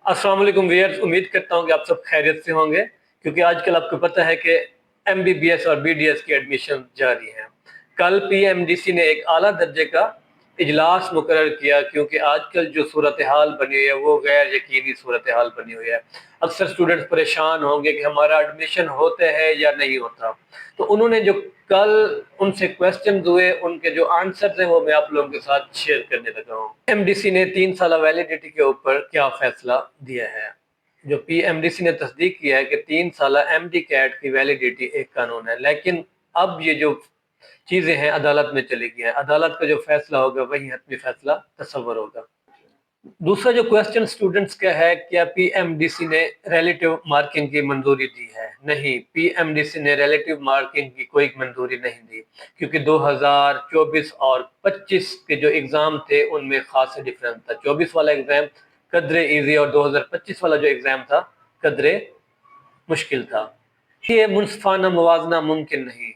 अस्सलाम वालेकुम व्यूअर्स, उम्मीद करता हूँ कि आप सब खैरियत से होंगे क्योंकि आजकल आपको पता है कि एमबीबीएस और बीडीएस की एडमिशन जारी है। कल पीएमडीसी ने एक आला दर्जे का इजलास मुकर्रर किया क्योंकि आजकल जो सूरत हाल बनी हुई है वो गैर यकीनी सूरत हाल बनी हुई है। अक्सर स्टूडेंट्स परेशान होंगे कि हमारा एडमिशन होता है या नहीं होता। तो उन्होंने जो कल उनसे क्वेश्चन हुए, उनके जो आंसर हैं वो मैं आप लोगों के साथ शेयर करने लगा हूँ। एमडीसी ने 3 साल वैलिडिटी के ऊपर क्या फैसला दिया है। जो पीएमडीसी ने तस्दीक किया है कि 3 साल एमडी कैट की वैलिडिटी एक कानून है, लेकिन अब ये जो चीजें हैं अदालत में चली गई हैं। अदालत का जो फैसला होगा वही हतमी फैसला तस्वर होगा। दूसरा जो क्वेश्चन स्टूडेंट्स का है, क्या पीएमडीसी ने रिलेटिव मार्किंग की मंजूरी दी है? नहीं, पीएमडीसी ने रिलेटिव मार्किंग की कोई मंजूरी नहीं दी क्योंकि 2024 और 25 के जो एग्जाम थे उनमें खास डिफरेंस था। 24 वाला एग्जाम कदरे इजी और 2025 वाला जो एग्जाम था कदरे मुश्किल था। ये मुनसिफाना मुवाजना मुमकिन नहीं।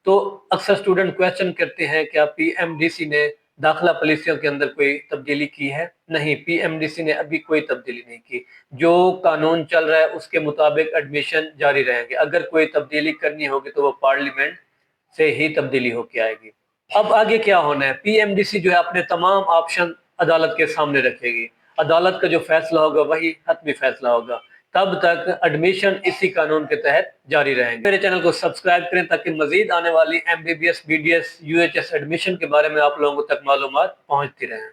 तो अक्सर स्टूडेंट क्वेश्चन करते हैं, क्या पीएमडीसी ने दाखिला पॉलिसियों के अंदर कोई तब्दीली की है? नहीं, पीएमडीसी ने अभी कोई तब्दीली नहीं की। जो कानून चल रहा है उसके मुताबिक एडमिशन जारी रहेंगे। अगर कोई तब्दीली करनी होगी तो वो पार्लियामेंट से ही तब्दीली होकर आएगी। अब आगे क्या होना है? पीएमडीसी जो है अपने तमाम ऑप्शन अदालत के सामने रखेगी। अदालत का जो फैसला होगा वही हतमी फैसला होगा। तब तक एडमिशन इसी कानून के तहत जारी रहेंगे। मेरे चैनल को सब्सक्राइब करें ताकि मजीद आने वाली एमबीबीएस, बीडीएस, यूएचएस एडमिशन के बारे में आप लोगों तक मालूमात पहुंचती रहें।